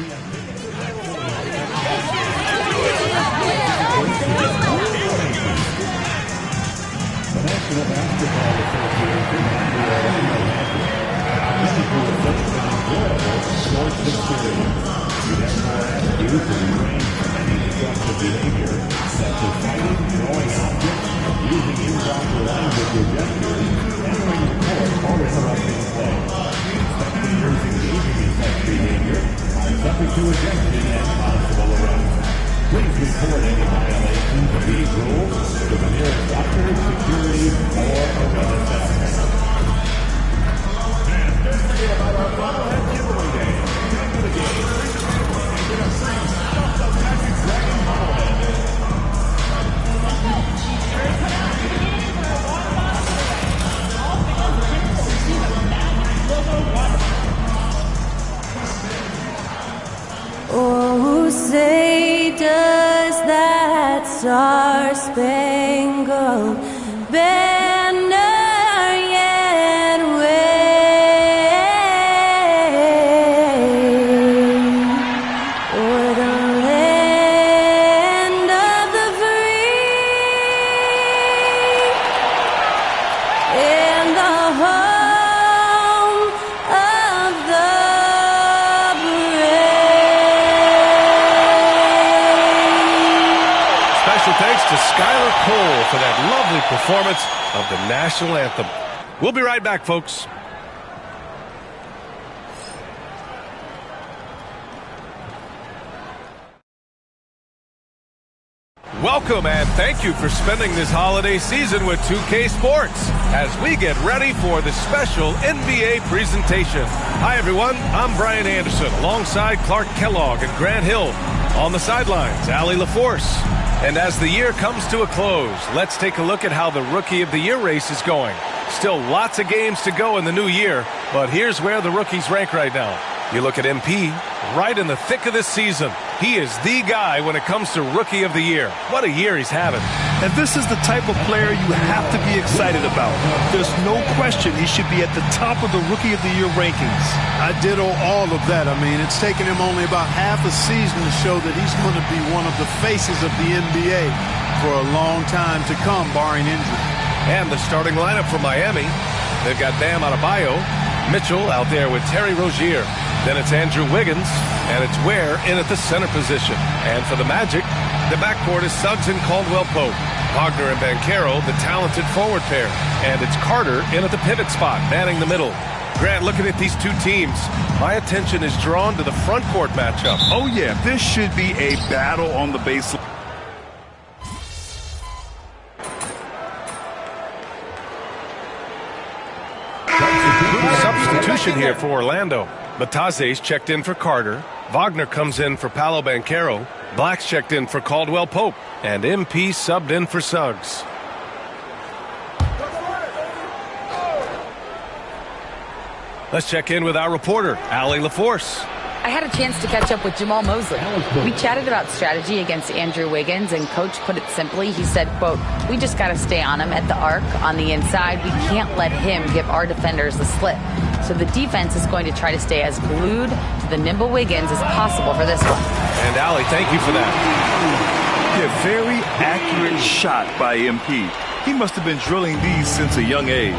The National Basketball Association and the Orlando Magic committed to a safe and enjoyable sports experience. We therefore ask you to refrain from any destructive behavior, such as fighting, throwing objects, using improper language or gestures, entering the court, or interrupting play. Spectators engaging in such behavior are subject to ejection and possible arrest. Please report any violations of these rules to the nearest doctor, security, or arena staff. And don't forget about our bobblehead giveaway day. After the game, get a free Stuff the Magic Dragon bobblehead. Oh, say does that star-spangled banner yet wave o'er the land of the free and the home of the Thanks to Skylar Cole for that lovely performance of the national anthem. We'll be right back, folks. Welcome and thank you for spending this holiday season with 2K Sports as we get ready for the special NBA presentation. Hi, everyone. I'm Brian Anderson alongside Clark Kellogg and Grant Hill. On the sidelines, Allie LaForce. And as the year comes to a close, let's take a look at how the Rookie of the Year race is going. Still lots of games to go in the new year, but here's where the rookies rank right now. You look at MP, right in the thick of this season. He is the guy when it comes to Rookie of the Year. What a year he's having. And this is the type of player you have to be excited about. There's no question he should be at the top of the Rookie of the Year rankings. I ditto all of that. I mean, it's taken him only about half a season to show that he's going to be one of the faces of the NBA for a long time to come, barring injury. And the starting lineup for Miami. They've got Bam Adebayo, Mitchell out there with Terry Rozier. Then it's Andrew Wiggins, and it's Ware in at the center position. And for the Magic, the backcourt is Suggs and Caldwell-Pope. Wagner and Banchero, the talented forward pair. And it's Carter in at the pivot spot, manning the middle. Grant, looking at these two teams, my attention is drawn to the front court matchup. Oh, yeah, this should be a battle on the baseline. Substitution here for Orlando. Bataze's checked in for Carter. Wagner comes in for Paolo Banchero. Black's checked in for Caldwell-Pope. And MP subbed in for Suggs. Let's check in with our reporter, Allie LaForce. I had a chance to catch up with Jamal Mosley. We chatted about strategy against Andrew Wiggins, and Coach put it simply. He said, quote, we just got to stay on him at the arc on the inside. We can't let him give our defenders the slip. So the defense is going to try to stay as glued to the nimble Wiggins as possible for this one. And Allie, thank you for that. Yeah, very accurate shot by MP. He must have been drilling these since a young age.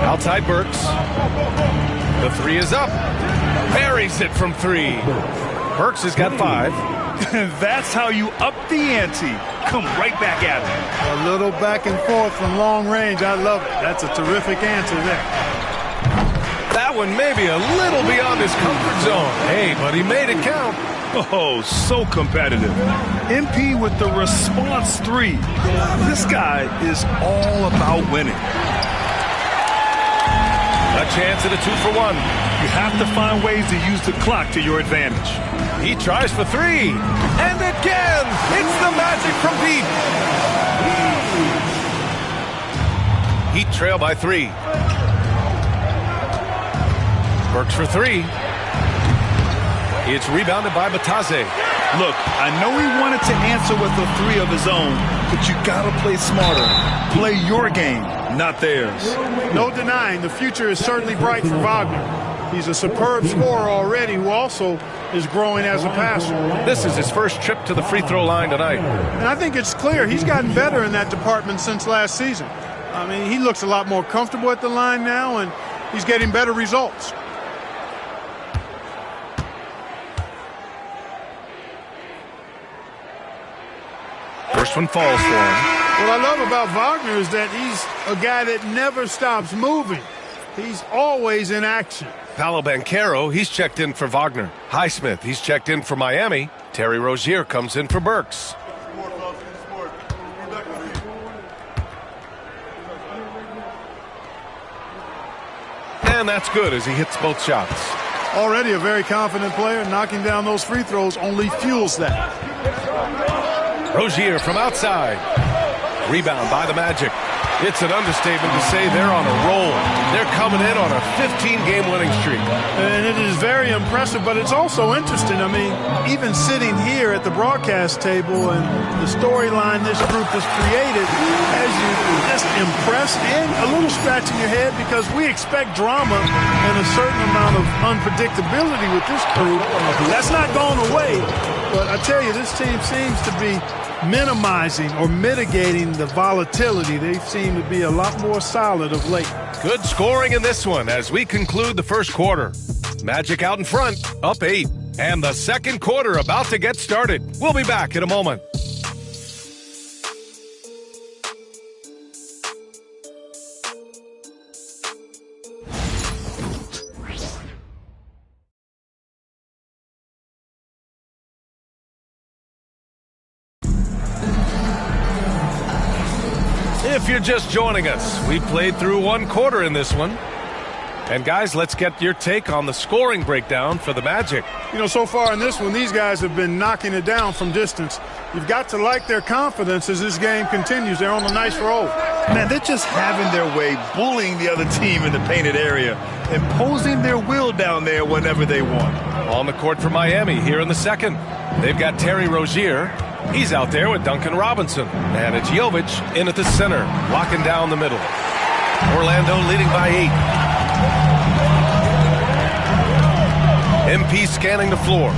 Outside Burks. The three is up. Buries it from three. Burks has got 5. That's how you up the ante. Come right back at him. A little back and forth from long range. I love it. That's a terrific answer there. That one may be a little beyond his comfort zone. Hey, but he made it count. Oh, so competitive. MP with the response 3. This guy is all about winning. A chance at a 2-for-1. You have to find ways to use the clock to your advantage. He tries for 3. And again, it's the Magic from deep. Heat trail by 3. Burks for 3. It's rebounded by Bataze. Look, I know he wanted to answer with a 3 of his own, but you gotta play smarter. Play your game, not theirs. No denying the future is certainly bright for Wagner. He's a superb scorer already who also is growing as a passer. This is his first trip to the free throw line tonight. And I think it's clear he's gotten better in that department since last season. I mean, he looks a lot more comfortable at the line now, and he's getting better results. First one falls for him. What I love about Wagner is that he's a guy that never stops moving. He's always in action. Paolo Banchero, he's checked in for Wagner. Highsmith, he's checked in for Miami. Terry Rozier comes in for Burks. And that's good as he hits both shots. Already a very confident player. Knocking down those free throws only fuels that. Rozier from outside. Rebound by the Magic. It's an understatement to say they're on a roll. They're coming in on a 15-game winning streak. And it is very impressive, but it's also interesting. I mean, even sitting here at the broadcast table and the storyline this group has created has you just impressed and a little scratch in your head because we expect drama and a certain amount of unpredictability with this group. That's not going away. But I tell you, this team seems to be minimizing or mitigating the volatility. They seem to be a lot more solid of late. Good scoring in this one as we conclude the first quarter. Magic out in front, up 8. And the second quarter about to get started. We'll be back in a moment. If you're just joining us, we played through one quarter in this one. And guys, let's get your take on the scoring breakdown for the Magic. You know, so far in this one, these guys have been knocking it down from distance. You've got to like their confidence as this game continues. They're on a nice roll. Man, they're just having their way, bullying the other team in the painted area, imposing their will down there whenever they want. On the court for Miami here in the second. They've got Terry Rozier. He's out there with Duncan Robinson. And it's Jovic in at the center, locking down the middle. Orlando leading by 8. MP scanning the floor.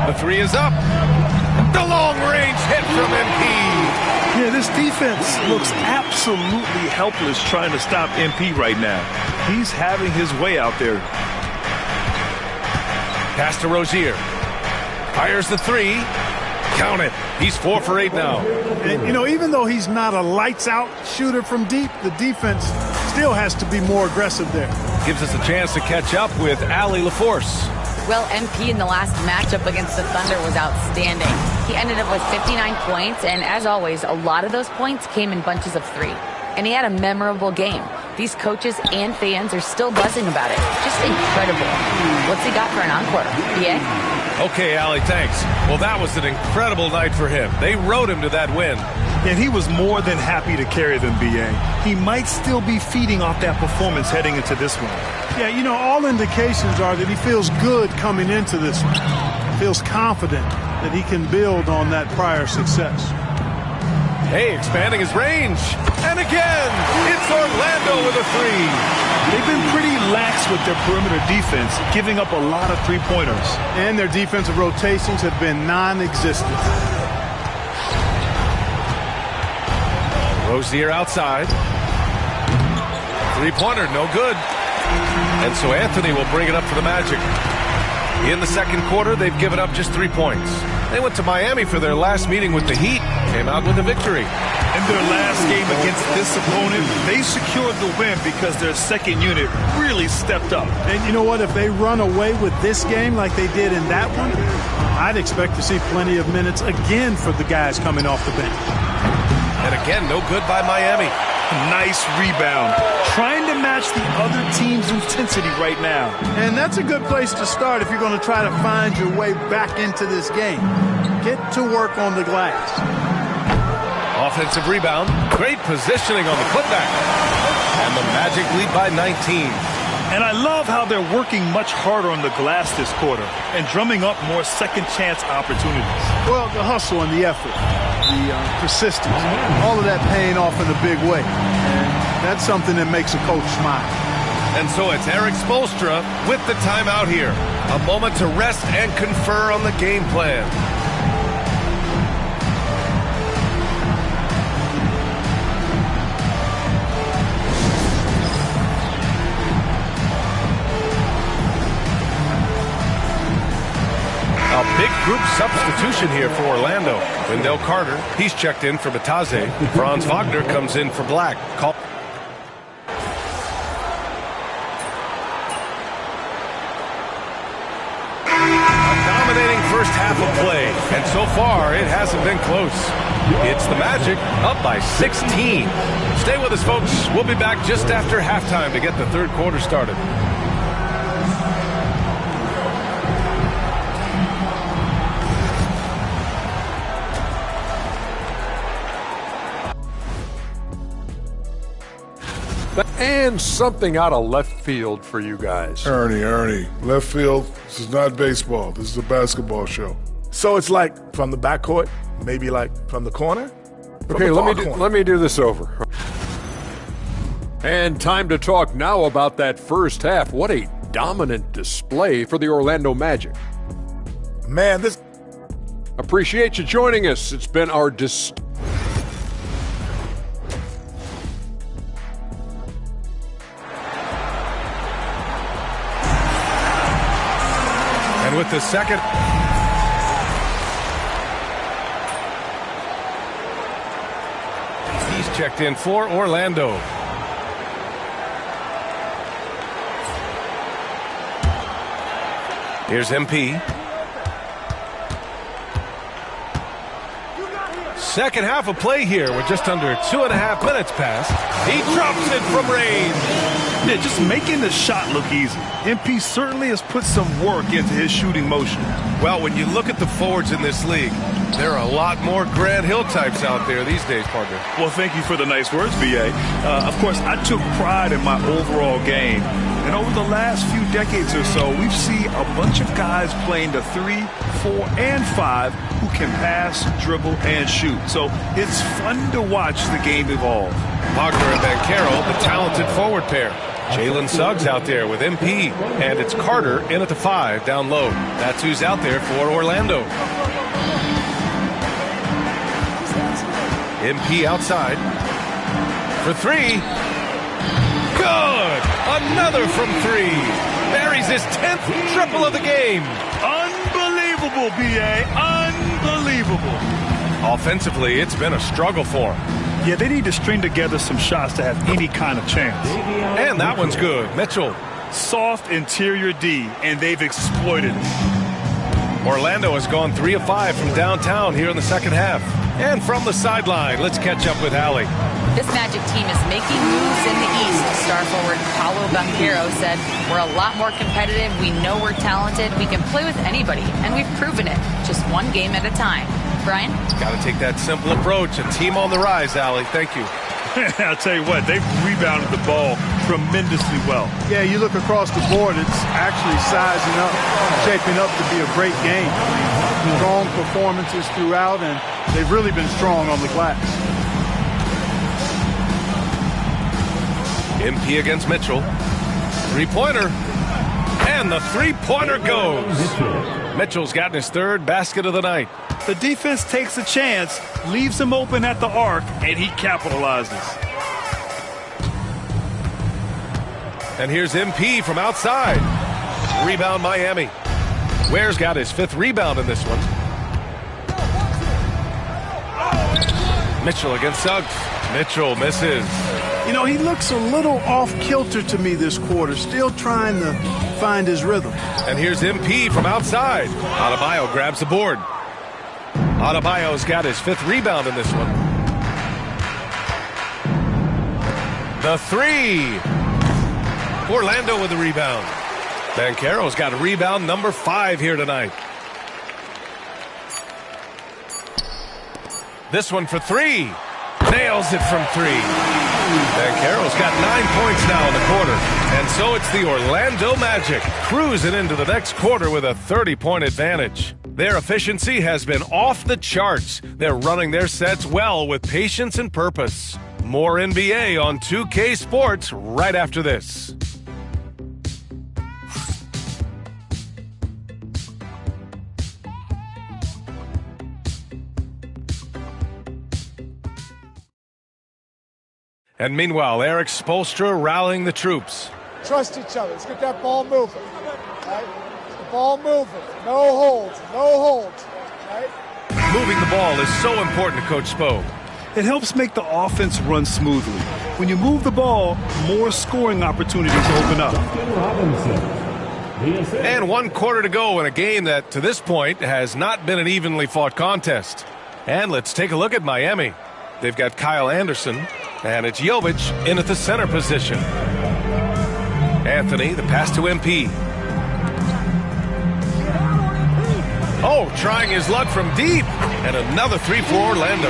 The three is up. The long-range hit from MP. Yeah, this defense looks absolutely helpless trying to stop MP right now. He's having his way out there. Pass to Rozier. Fires the three. Count it. He's 4 for 8 now. And, you know, even though he's not a lights-out shooter from deep, the defense still has to be more aggressive there. Gives us a chance to catch up with Allie LaForce. Well, MP in the last matchup against the Thunder was outstanding. He ended up with 59 points, and as always, a lot of those points came in bunches of 3. And he had a memorable game. These coaches and fans are still buzzing about it. Just incredible. What's he got for an encore? BA? Okay, Allie, thanks. Well, that was an incredible night for him. They rode him to that win. And he was more than happy to carry them, BA. He might still be feeding off that performance heading into this one. Yeah, you know, all indications are that he feels good coming into this one. Feels confident that he can build on that prior success. Hey, expanding his range. And again, it's Orlando with a 3. They've been pretty lax with their perimeter defense, giving up a lot of three-pointers. And their defensive rotations have been non-existent. Rozier outside. Three-pointer, no good. And so Anthony will bring it up for the Magic. In the second quarter, they've given up just 3 points. They went to Miami for their last meeting with the Heat, came out with a victory. In their last game against this opponent, they secured the win because their second unit really stepped up. And you know what? If they run away with this game like they did in that one, I'd expect to see plenty of minutes again for the guys coming off the bench. And again, no good by Miami. Nice rebound. Trying to match the other team's intensity right now. And that's a good place to start if you're going to try to find your way back into this game. Get to work on the glass. Offensive rebound. Great positioning on the putback. And the Magic lead by 19. And I love how they're working much harder on the glass this quarter and drumming up more second chance opportunities. Well, the hustle and the effort, the persistence, all of that paying off in a big way. And that's something that makes a coach smile. And so it's Eric Spoelstra with the timeout here. A moment to rest and confer on the game plan. A big group substitution here for Orlando. Wendell Carter, he's checked in for Bataze. Franz Wagner comes in for Black. First half of play, and so far it hasn't been close. It's the Magic up by 16. Stay with us, folks. We'll be back just after halftime to get the third quarter started. And something out of left field for you guys. Ernie, left field, this is not baseball. This is a basketball show. So it's like from the backcourt, maybe like from the corner? Okay, let me do this over. And time to talk now about that first half. What a dominant display for the Orlando Magic. Man, this... Appreciate you joining us. It's been our And with the second... He's checked in for Orlando. Here's MP. Second half of play here with just under 2.5 minutes passed. He drops it from range. Yeah, just making the shot look easy. MP certainly has put some work into his shooting motion. Well, when you look at the forwards in this league, there are a lot more Grant Hill types out there these days, partner. Well, thank you for the nice words, B.A. Of course, I took pride in my overall game. And over the last few decades or so, we've seen a bunch of guys playing the 3, 4, and 5 who can pass, dribble, and shoot. So it's fun to watch the game evolve. Wagner and Banchero, the talented forward pair. Jalen Suggs out there with MP. And it's Carter in at the 5 down low. That's who's out there for Orlando. MP outside for 3. Good! Another from 3. Buries his 10th triple of the game. Unbelievable, B.A. Unbelievable. Offensively, it's been a struggle for him. Yeah, they need to string together some shots to have any kind of chance. And that one's good. Mitchell. Soft interior D, and they've exploited it. Orlando has gone 3 of 5 from downtown here in the second half. And from the sideline, let's catch up with Allie. This Magic team is making moves in the East. Star forward Paolo Banchero said, "We're a lot more competitive. We know we're talented. We can play with anybody, and we've proven it. Just one game at a time." Brian? Got to take that simple approach. A team on the rise, Allie. Thank you. I'll tell you what, they've rebounded the ball tremendously well. Yeah, you look across the board, it's actually sizing up, shaping up to be a great game. Strong performances throughout, and they've really been strong on the glass. MP against Mitchell. Three-pointer. And the three-pointer goes. Mitchell's gotten his third basket of the night. The defense takes a chance, leaves him open at the arc, and he capitalizes. And here's MP from outside. Rebound Miami. Ware's got his 5th rebound in this one. Mitchell against Suggs. Mitchell misses. You know, he looks a little off-kilter to me this quarter, still trying to find his rhythm. And here's MP from outside. Adebayo grabs the board. Adebayo's got his 5th rebound in this one. The 3. Orlando with the rebound. Banchero's got a rebound number 5 here tonight. This one for 3. Nails it from 3. Banchero's got 9 points now in the quarter. And so it's the Orlando Magic cruising into the next quarter with a 30-point advantage. Their efficiency has been off the charts. They're running their sets well with patience and purpose. More NBA on 2K Sports right after this. And meanwhile, Eric Spoelstra rallying the troops. Trust each other. Let's get that ball moving. Right? The ball moving. No holds. No holds. Right? Moving the ball is so important to Coach Spo. It helps make the offense run smoothly. When you move the ball, more scoring opportunities open up. And 1 quarter to go in a game that, to this point, has not been an evenly fought contest. And let's take a look at Miami. They've got Kyle Anderson, and it's Jovic in at the center position. Anthony, the pass to MP. Oh, trying his luck from deep. And another three for Orlando.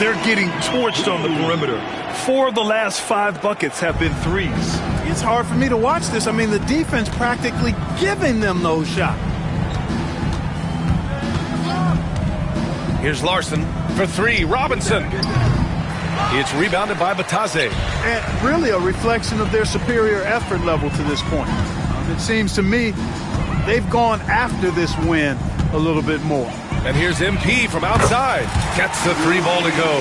They're getting torched on the perimeter. 4 of the last 5 buckets have been threes. It's hard for me to watch this. I mean, the defense practically giving them those shots. Here's Larson for 3. Robinson. It's rebounded by Batase. And really a reflection of their superior effort level to this point. It seems to me they've gone after this win a little bit more. And here's MP from outside. Gets the 3 ball to go.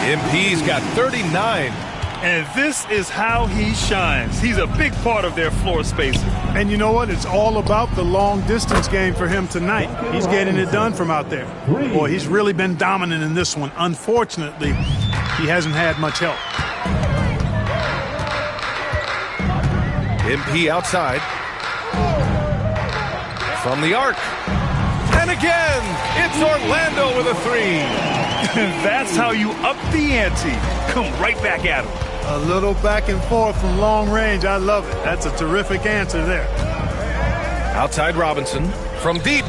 MP's got 39. And this is how he shines. He's a big part of their floor spacing. And you know what? It's all about the long distance game for him tonight. He's getting it done from out there. Boy, he's really been dominant in this one. Unfortunately, he hasn't had much help. MP outside. From the arc. And again, it's Orlando with a 3. That's how you up the ante. Come right back at him. A little back and forth from long range. I love it. That's a terrific answer there. Outside Robinson. From deep.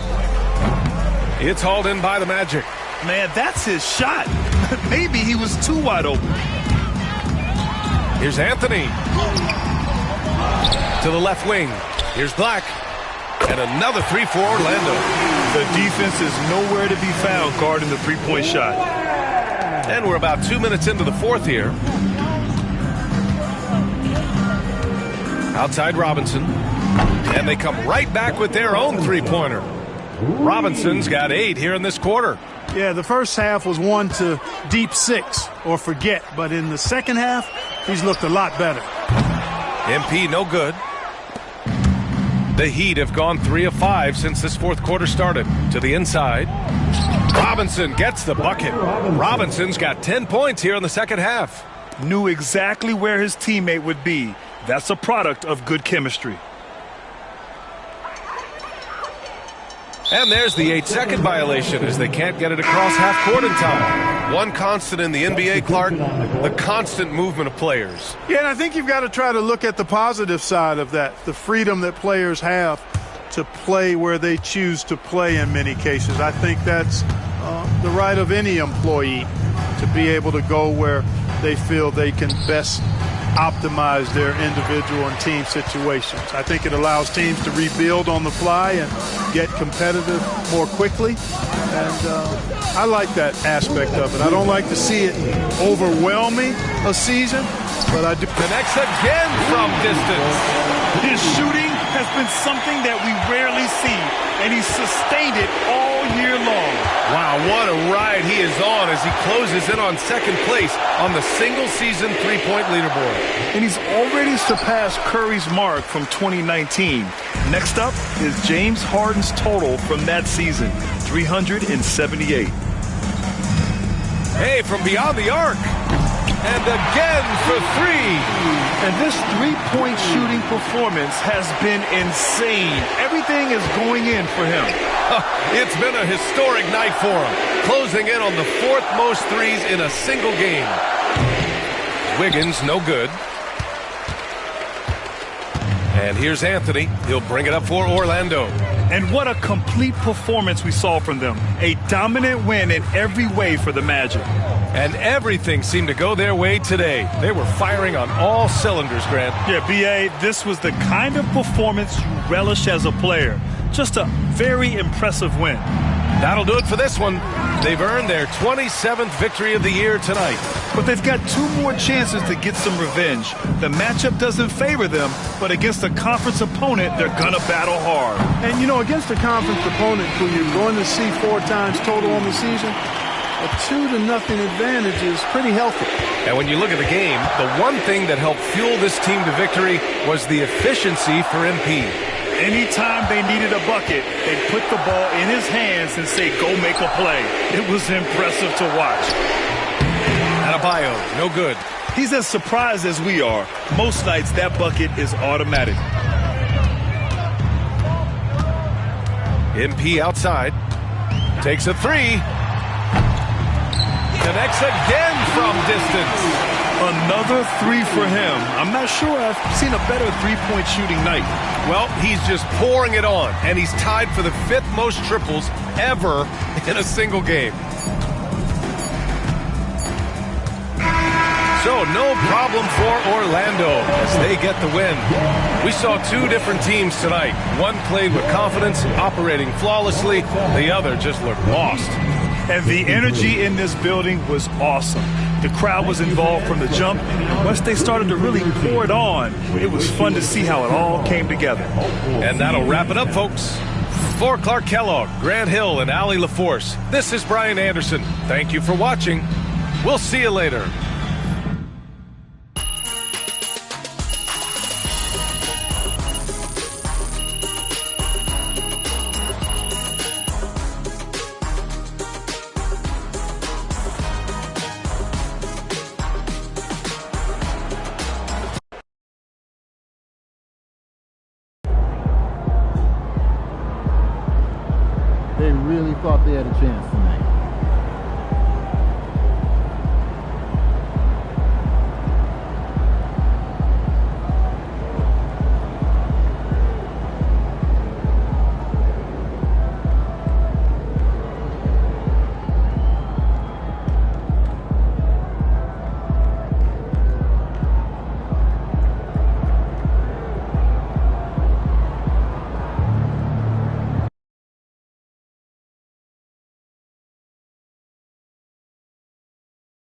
It's hauled in by the Magic. Man, that's his shot. Maybe he was too wide open. Here's Anthony. To the left wing. Here's Black. And another 3 for Orlando. The defense is nowhere to be found guarding the three-point shot. And we're about 2 minutes into the fourth here. Outside Robinson. And they come right back with their own three-pointer. Robinson's got 8 here in this quarter. Yeah, the first half was 1 to deep 6 or forget. But in the second half, he's looked a lot better. MP no good. The Heat have gone 3 of 5 since this fourth quarter started. To the inside. Robinson gets the bucket. Robinson's got 10 points here in the second half. Knew exactly where his teammate would be. That's a product of good chemistry. And there's the 8-second violation as they can't get it across half court in time. One constant in the NBA, Clark, the constant movement of players. Yeah, and I think you've got to try to look at the positive side of that, the freedom that players have to play where they choose to play in many cases. I think that's the right of any employee to be able to go where they feel they can best optimize their individual and team situations. I think it allows teams to rebuild on the fly and get competitive more quickly. And I like that aspect of it. I don't like to see it overwhelming a season, but I do. Connects again from distance. His shooting has been something that we rarely see, and he's sustained it all year long. Wow, what a ride he is on as he closes in on second place on the single-season three-point leaderboard. And he's already surpassed Curry's mark from 2019. Next up is James Harden's total from that season, 378. Hey, from beyond the arc. And again for 3. And this three-point shooting performance has been insane. Everything is going in for him. It's been a historic night for him, closing in on the 4th most threes in a single game. Wiggins, no good. And here's Anthony. He'll bring it up for Orlando. And what a complete performance we saw from them. A dominant win in every way for the Magic. And everything seemed to go their way today. They were firing on all cylinders, Grant. Yeah, B.A., this was the kind of performance you relish as a player. Just a very impressive win. That'll do it for this one. They've earned their 27th victory of the year tonight. But they've got 2 more chances to get some revenge. The matchup doesn't favor them, but against a conference opponent, they're going to battle hard. And, you know, against a conference opponent who you're going to see 4 times total on the season, A 2-0 advantage is pretty healthy. And when you look at the game, the one thing that helped fuel this team to victory was the efficiency for MP. Anytime they needed a bucket, they'd put the ball in his hands and say, go make a play. It was impressive to watch. Adebayo, no good. He's as surprised as we are. Most nights, that bucket is automatic. MP outside. Takes a three. Connects again from distance. Another three for him. I'm not sure I've seen a better three-point shooting night. Well, he's just pouring it on, and he's tied for the 5th most triples ever in a single game. So no problem for Orlando as they get the win. We saw two different teams tonight. One played with confidence, operating flawlessly. The other just looked lost. And the energy in this building was awesome. The crowd was involved from the jump. Once they started to really pour it on, it was fun to see how it all came together. And that'll wrap it up, folks. For Clark Kellogg, Grant Hill, and Allie LaForce, this is Brian Anderson. Thank you for watching. We'll see you later. They really thought they had a chance tonight.